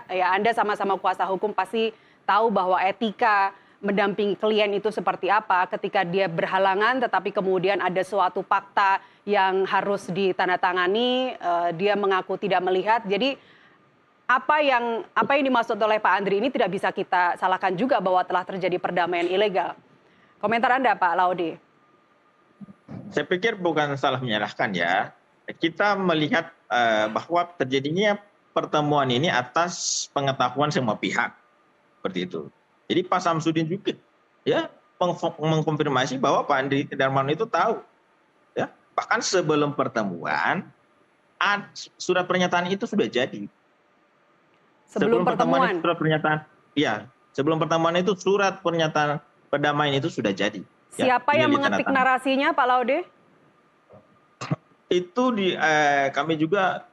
Anda sama-sama kuasa hukum pasti tahu bahwa etika mendampingi klien itu seperti apa ketika dia berhalangan tetapi kemudian ada suatu fakta yang harus ditandatangani, dia mengaku tidak melihat. Jadi apa yang dimaksud oleh Pak Andri ini tidak bisa kita salahkan juga bahwa telah terjadi perdamaian ilegal. Komentar Anda, Pak Laude? Saya pikir bukan salah menyalahkan ya. Kita melihat bahwa terjadinya pertemuan ini atas pengetahuan semua pihak, seperti itu. Jadi Pak Samsudin juga ya mengkonfirmasi bahwa Pak Andri Darmawan itu tahu, ya bahkan sebelum pertemuan surat pernyataan itu sudah jadi. Sebelum pertemuan surat pernyataan, ya sebelum pertemuan itu surat pernyataan perdamaian itu sudah jadi. Siapa yang mengetik narasinya, Pak Laude? Itu kami juga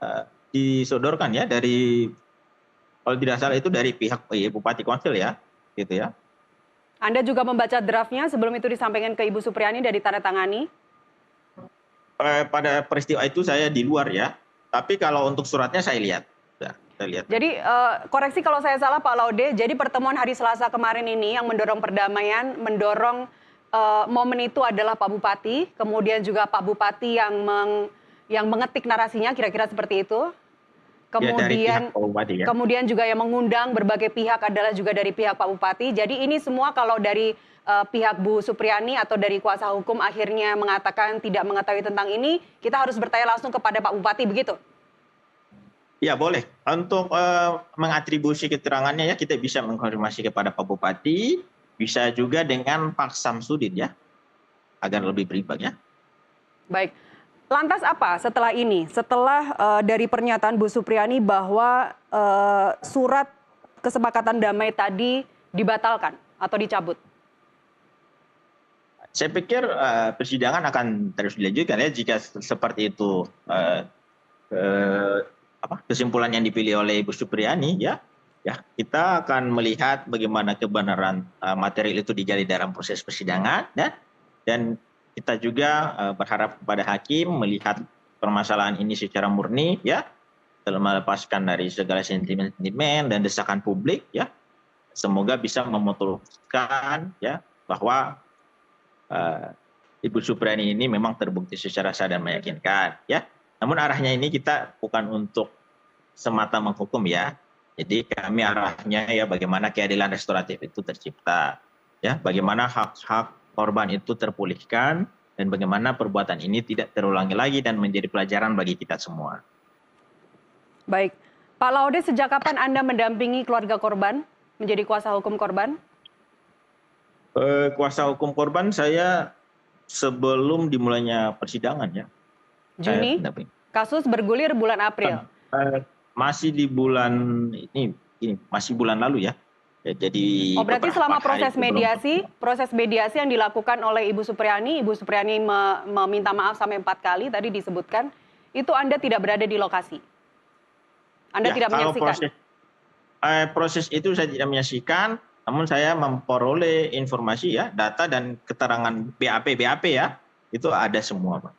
disodorkan ya dari, kalau tidak salah itu dari pihak Bupati Konsil ya, gitu ya. Anda juga membaca draftnya sebelum itu disampaikan ke Ibu Supriani dan ditandatangani? Pada peristiwa itu saya di luar ya, tapi kalau untuk suratnya saya lihat. Ya, saya lihat. Jadi koreksi kalau saya salah Pak Laude, jadi pertemuan hari Selasa kemarin ini yang mendorong perdamaian, mendorong momen itu adalah Pak Bupati, kemudian juga Pak Bupati yang mengetik narasinya, kira-kira seperti itu. Kemudian, ya. Kemudian juga yang mengundang berbagai pihak adalah juga dari pihak Pak Bupati. Jadi ini semua kalau dari pihak Bu Supriani atau dari kuasa hukum akhirnya mengatakan tidak mengetahui tentang ini, kita harus bertanya langsung kepada Pak Bupati, begitu? Ya boleh. Untuk mengatribusi keterangannya ya kita bisa mengkonfirmasi kepada Pak Bupati, bisa juga dengan Pak Samsudin ya, agar lebih berimbang ya. Baik. Lantas apa setelah ini? Setelah dari pernyataan Bu Supriani bahwa surat kesepakatan damai tadi dibatalkan atau dicabut? Saya pikir persidangan akan terus dilanjutkan ya jika seperti itu kesimpulan yang dipilih oleh Ibu Supriani ya. Ya, kita akan melihat bagaimana kebenaran material itu digali dalam proses persidangan ya. Dan kita juga berharap kepada hakim melihat permasalahan ini secara murni ya, dalam melepaskan dari segala sentimen dan desakan publik ya. Semoga bisa memutuskan ya bahwa Ibu Supriani ini memang terbukti secara sah dan meyakinkan ya. Namun arahnya ini kita bukan untuk semata menghukum ya. Jadi kami arahnya ya bagaimana keadilan restoratif itu tercipta ya, bagaimana hak-hak korban itu terpulihkan dan bagaimana perbuatan ini tidak terulangi lagi dan menjadi pelajaran bagi kita semua. Baik. Pak Laude, sejak kapan Anda mendampingi keluarga korban, menjadi kuasa hukum korban? Kuasa hukum korban saya sebelum dimulainya persidangan ya. Juni? Kasus bergulir bulan April? Masih di bulan ini masih bulan lalu ya. Jadi berarti selama proses mediasi yang dilakukan oleh Ibu Supriani meminta maaf sampai 4 kali tadi disebutkan, itu Anda tidak berada di lokasi? Anda tidak menyaksikan? Proses itu saya tidak menyaksikan, namun saya memperoleh informasi ya, data dan keterangan BAP ya, itu ada semua, Pak.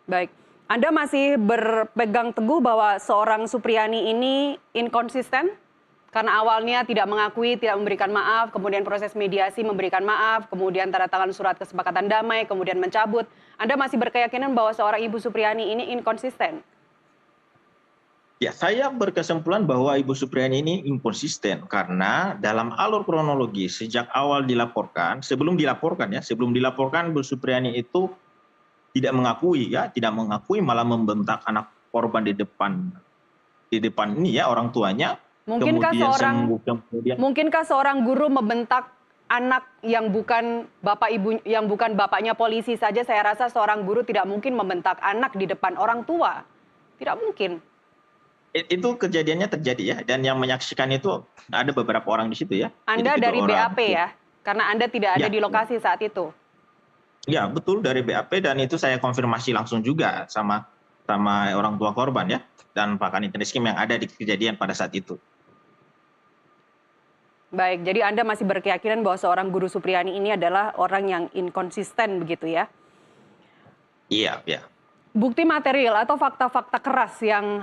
Baik. Anda masih berpegang teguh bahwa seorang Supriani ini inkonsisten? Karena awalnya tidak mengakui, tidak memberikan maaf, kemudian proses mediasi memberikan maaf, kemudian tanda tangan surat kesepakatan damai, kemudian mencabut. Anda masih berkeyakinan bahwa seorang Ibu Supriani ini inkonsisten? Ya, saya berkesimpulan bahwa Ibu Supriani ini inkonsisten karena dalam alur kronologi sejak awal dilaporkan, sebelum dilaporkan Ibu Supriani itu tidak mengakui ya, tidak mengakui malah membentak anak korban di depan ini ya orang tuanya. Mungkinkah Kemudian seorang kemudian mungkinkah seorang guru membentak anak yang bukan bapak ibu yang bukan bapaknya polisi saja? Saya rasa seorang guru tidak mungkin membentak anak di depan orang tua. Tidak mungkin. itu kejadiannya terjadi ya, dan yang menyaksikan itu ada beberapa orang di situ ya. Anda Jadi dari orang. BAP ya? Karena Anda tidak ada Ya, di lokasi saat itu. ya betul dari BAP, dan itu saya konfirmasi langsung juga sama orang tua korban ya, dan Pak Kanit Reskim yang ada di kejadian pada saat itu. Baik, jadi Anda masih berkeyakinan bahwa seorang guru Supriani ini adalah orang yang inkonsisten begitu ya? Iya, ya. Bukti material atau fakta-fakta keras yang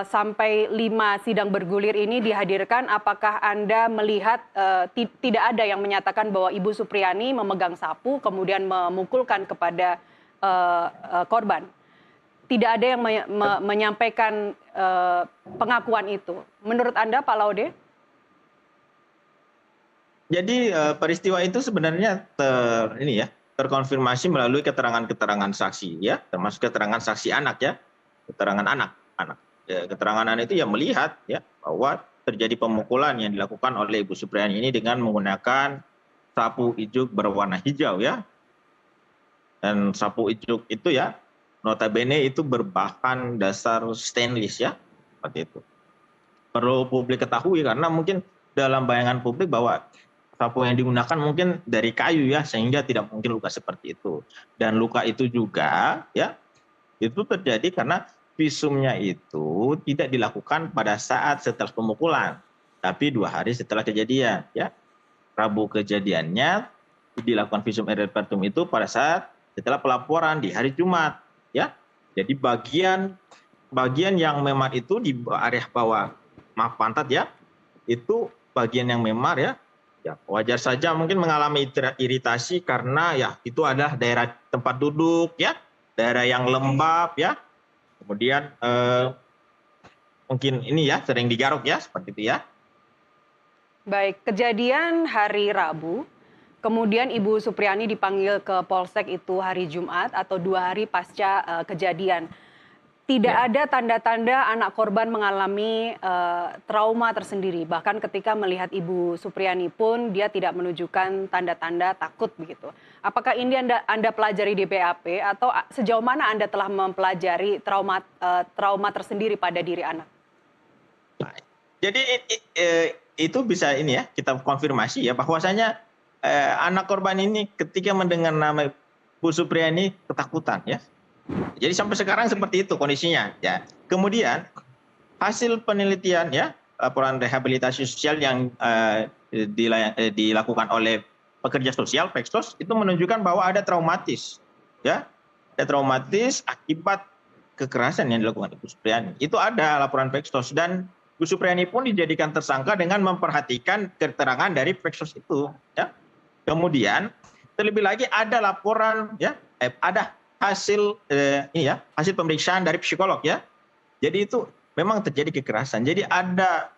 sampai 5 sidang bergulir ini dihadirkan, apakah Anda melihat tidak ada yang menyatakan bahwa Ibu Supriani memegang sapu kemudian memukulkan kepada korban? Tidak ada yang menyampaikan pengakuan itu. Menurut Anda, Pak Laude? Jadi peristiwa itu sebenarnya terkonfirmasi melalui keterangan-keterangan saksi ya, termasuk keterangan saksi anak ya, keterangan anak. Ya, keterangan anak itu yang melihat ya bahwa terjadi pemukulan yang dilakukan oleh Ibu Supriani ini dengan menggunakan sapu ijuk berwarna hijau ya. Dan sapu ijuk itu ya notabene itu berbahan dasar stainless ya, seperti itu. Perlu publik ketahui karena mungkin dalam bayangan publik bahwa sapu yang digunakan mungkin dari kayu ya, sehingga tidak mungkin luka seperti itu. Dan luka itu juga ya itu terjadi karena visumnya itu tidak dilakukan pada saat setelah pemukulan, tapi 2 hari setelah kejadian ya. Rabu kejadiannya dilakukan visum et repertum itu pada saat setelah pelaporan di hari Jumat ya. Jadi bagian yang memar itu di area bawah pantat ya, itu bagian yang memar ya. Ya, wajar saja mungkin mengalami iritasi karena ya itu adalah daerah tempat duduk ya, daerah yang lembab ya. Kemudian mungkin ini ya sering digaruk ya, seperti itu ya. Baik, kejadian hari Rabu, kemudian Ibu Supriani dipanggil ke Polsek itu hari Jumat atau 2 hari pasca kejadian. Tidak ada tanda-tanda anak korban mengalami trauma tersendiri. Bahkan ketika melihat Ibu Supriani pun dia tidak menunjukkan tanda-tanda takut begitu. Apakah ini Anda pelajari di BAP atau sejauh mana Anda telah mempelajari trauma tersendiri pada diri anak? Jadi itu bisa ini ya kita konfirmasi ya bahwasanya anak korban ini ketika mendengar nama Bu Supriani ketakutan ya. Jadi sampai sekarang seperti itu kondisinya ya. Kemudian hasil penelitian ya, laporan rehabilitasi sosial yang dilakukan oleh pekerja sosial Peksos itu menunjukkan bahwa ada traumatis ya. Ada traumatis akibat kekerasan yang dilakukan Ibu Supriani. Itu ada laporan Peksos, dan Bu Supriani pun dijadikan tersangka dengan memperhatikan keterangan dari Peksos itu ya. Kemudian terlebih lagi ada laporan ya, ada hasil hasil pemeriksaan dari psikolog ya. Jadi itu memang terjadi kekerasan. Jadi ada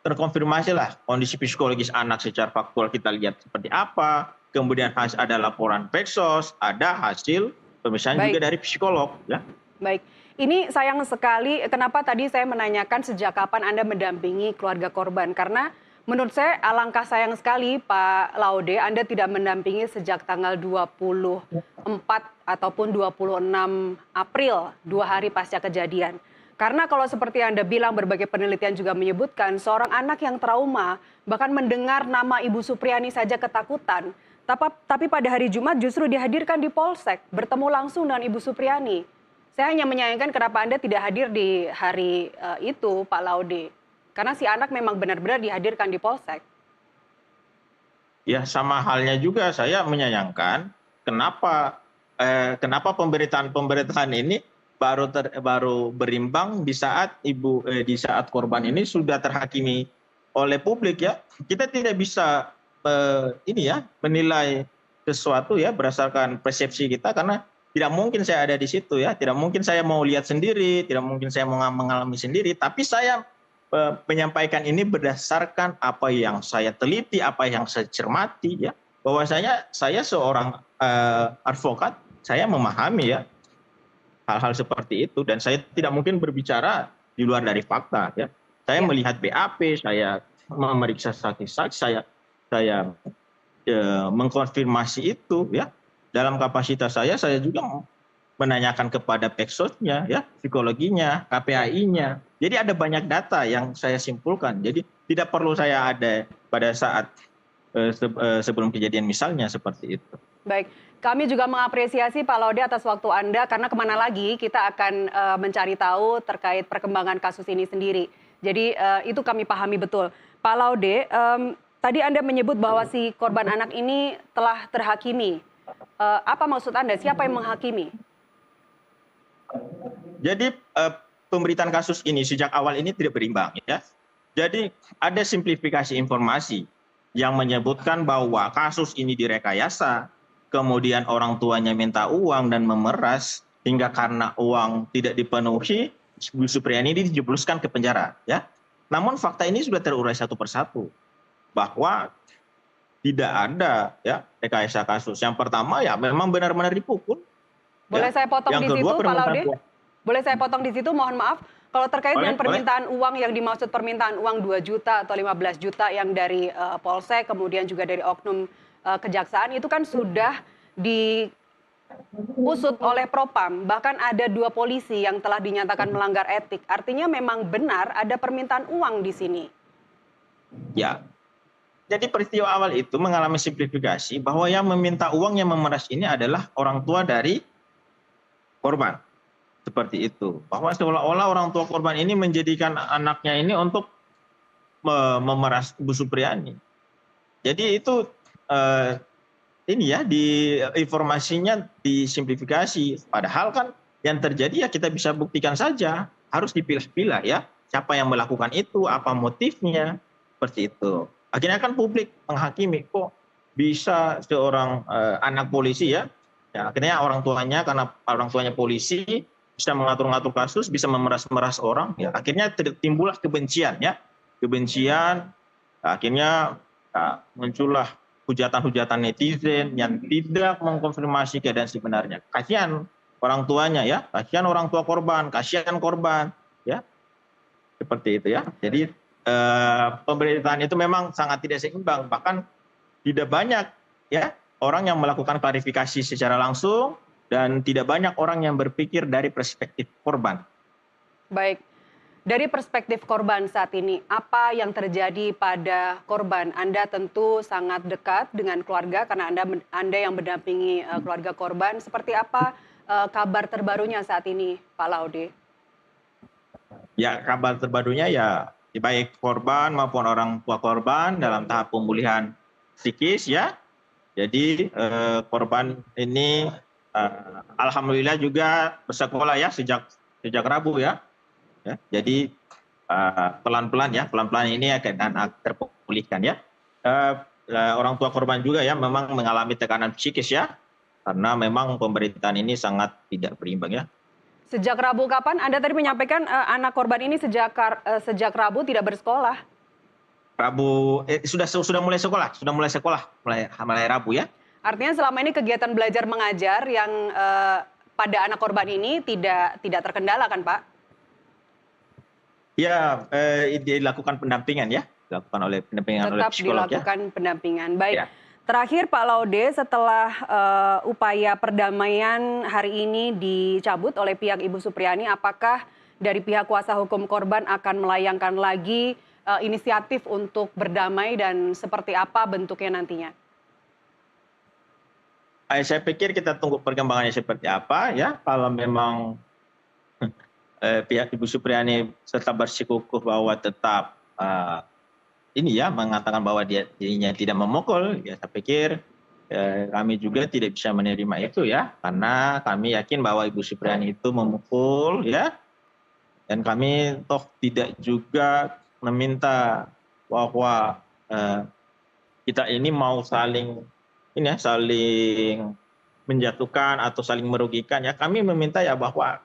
terkonfirmasi lah kondisi psikologis anak secara faktual, kita lihat seperti apa. Kemudian ada laporan Peksos, ada hasil pemeriksaan juga dari psikolog ya. Baik. Ini sayang sekali kenapa tadi saya menanyakan sejak kapan Anda mendampingi keluarga korban, karena menurut saya alangkah sayang sekali Pak Laude, Anda tidak mendampingi sejak tanggal 24 ataupun 26 April, 2 hari pasca kejadian. Karena kalau seperti Anda bilang, berbagai penelitian juga menyebutkan seorang anak yang trauma, bahkan mendengar nama Ibu Supriani saja ketakutan. Tapi pada hari Jumat justru dihadirkan di Polsek, bertemu langsung dengan Ibu Supriani. Saya hanya menyayangkan kenapa Anda tidak hadir di hari itu, Pak Laude. Karena si anak memang benar-benar dihadirkan di Polsek. Ya, sama halnya juga saya menyayangkan kenapa pemberitaan ini baru berimbang di saat korban ini sudah terhakimi oleh publik ya. Kita tidak bisa menilai sesuatu ya berdasarkan persepsi kita, karena tidak mungkin saya ada di situ ya, tidak mungkin saya mau lihat sendiri, tidak mungkin saya mau mengalami sendiri, tapi saya menyampaikan ini berdasarkan apa yang saya teliti, apa yang saya cermati ya, bahwasanya saya seorang advokat, saya memahami ya hal-hal seperti itu dan saya tidak mungkin berbicara di luar dari fakta ya. Saya melihat BAP, saya memeriksa saksi-saksi, saya mengkonfirmasi itu ya. Dalam kapasitas saya juga menanyakan kepada peksosnya ya, psikologinya, KPAI-nya. Jadi ada banyak data yang saya simpulkan. Jadi tidak perlu saya ada pada saat sebelum kejadian misalnya seperti itu. Baik, kami juga mengapresiasi Pak Laude atas waktu Anda karena kemana lagi kita akan mencari tahu terkait perkembangan kasus ini sendiri. Jadi itu kami pahami betul. Pak Laude, tadi Anda menyebut bahwa si korban anak ini telah terhakimi. Apa maksud Anda? Siapa yang menghakimi? Jadi pemberitaan kasus ini sejak awal ini tidak berimbang ya. Jadi ada simplifikasi informasi yang menyebutkan bahwa kasus ini direkayasa, kemudian orang tuanya minta uang dan memeras hingga karena uang tidak dipenuhi, Bu Supriyani ini dijebloskan ke penjara ya. Namun fakta ini sudah terurai satu persatu bahwa tidak ada ya rekayasa kasus. Yang pertama ya memang benar-benar dipukul. Boleh saya potong yang di kedua, situ Pak Laude? Boleh saya potong di situ, mohon maaf. Kalau terkait dengan permintaan uang yang dimaksud permintaan uang 2 juta atau 15 juta yang dari Polsek, kemudian juga dari oknum kejaksaan, itu kan sudah diusut oleh Propam. Bahkan ada 2 polisi yang telah dinyatakan melanggar etik. Artinya memang benar ada permintaan uang di sini. Ya, jadi peristiwa awal itu mengalami simplifikasi bahwa yang meminta uang yang memeras ini adalah orang tua dari korban. Seperti itu, bahwa seolah-olah orang tua korban ini menjadikan anaknya ini untuk memeras Bu Supriyani. Jadi itu ini ya di informasinya disimplifikasi. Padahal kan yang terjadi ya kita bisa buktikan saja, harus dipilah-pilah ya siapa yang melakukan itu, apa motifnya, seperti itu. Akhirnya kan publik menghakimi kok bisa seorang anak polisi ya, akhirnya orang tuanya karena orang tuanya polisi bisa mengatur-ngatur kasus, bisa memeras-meras orang, ya akhirnya timbullah kebencian ya, kebencian, akhirnya muncullah hujatan-hujatan netizen yang tidak mengkonfirmasi keadaan sebenarnya. Kasihan orang tuanya ya, kasihan orang tua korban, kasihan korban, ya seperti itu ya. Jadi pemberitaan itu memang sangat tidak seimbang, bahkan tidak banyak ya orang yang melakukan klarifikasi secara langsung. Dan tidak banyak orang yang berpikir dari perspektif korban. Baik, dari perspektif korban saat ini, apa yang terjadi pada korban? Anda tentu sangat dekat dengan keluarga karena Anda yang mendampingi keluarga korban. Seperti apa kabar terbarunya saat ini, Pak Laude? Ya, kabar terbarunya ya baik korban maupun orang tua korban dalam tahap pemulihan psikis ya. Jadi korban ini alhamdulillah juga bersekolah ya sejak Rabu ya. Jadi pelan-pelan ini akan terpulihkan ya. Orang tua korban juga ya memang mengalami tekanan psikis ya, karena memang pemberitaan ini sangat tidak berimbang ya. Sejak Rabu kapan? Anda tadi menyampaikan anak korban ini sejak Rabu tidak bersekolah. Rabu sudah mulai sekolah, mulai Rabu ya. Artinya selama ini kegiatan belajar mengajar yang pada anak korban ini tidak terkendala kan Pak? Ya, dilakukan pendampingan ya, dilakukan oleh pendampingan oleh psikolog ya. Tetap dilakukan pendampingan. Baik, ya. Terakhir Pak Laude, setelah upaya perdamaian hari ini dicabut oleh pihak Ibu Supriyani, apakah dari pihak kuasa hukum korban akan melayangkan lagi inisiatif untuk berdamai dan seperti apa bentuknya nantinya? Saya pikir kita tunggu perkembangannya seperti apa ya. Kalau memang pihak Ibu Supriyani tetap bersikukuh bahwa tetap ini ya mengatakan bahwa dirinya tidak memukul, ya saya pikir kami juga tidak bisa menerima itu ya, karena kami yakin bahwa Ibu Supriyani itu memukul ya, dan kami toh tidak juga meminta bahwa kita ini mau saling menjatuhkan atau saling merugikan ya. Kami meminta ya bahwa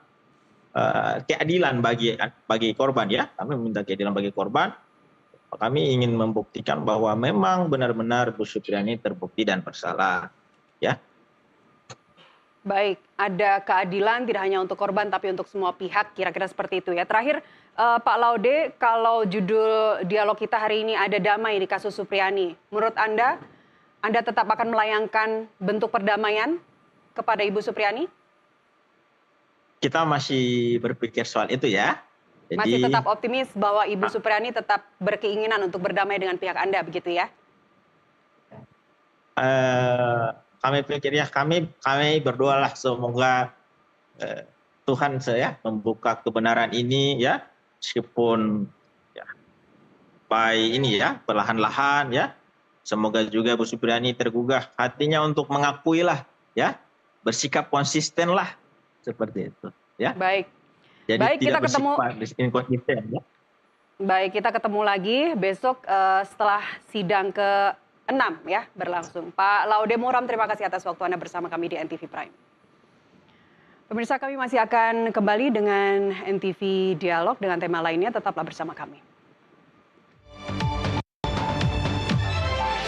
keadilan bagi korban ya. Kami meminta keadilan bagi korban. Kami ingin membuktikan bahwa memang benar-benar Bu Supriani terbukti dan bersalah ya. Baik, ada keadilan tidak hanya untuk korban tapi untuk semua pihak, kira-kira seperti itu ya. Terakhir, Pak Laude, kalau judul dialog kita hari ini ada damai di kasus Supriani, menurut Anda tetap akan melayangkan bentuk perdamaian kepada Ibu Supriani? Kita masih berpikir soal itu ya. Masih tetap optimis bahwa Ibu Supriani tetap berkeinginan untuk berdamai dengan pihak Anda, begitu ya? Kami pikir ya, kami berdoalah semoga Tuhan saya membuka kebenaran ini ya, meskipun ya, ini ya perlahan-lahan ya. Semoga juga Bu Supriani tergugah hatinya untuk mengakui lah ya, bersikap konsisten lah seperti itu ya. Baik. Jadi baik, tidak kita ketemu. inkonsisten ya. Baik, kita ketemu lagi besok setelah sidang ke-6 ya berlangsung. Pak Laude Muram, terima kasih atas waktu Anda bersama kami di NTV Prime. Pemirsa, kami masih akan kembali dengan NTV Dialog dengan tema lainnya, tetaplah bersama kami.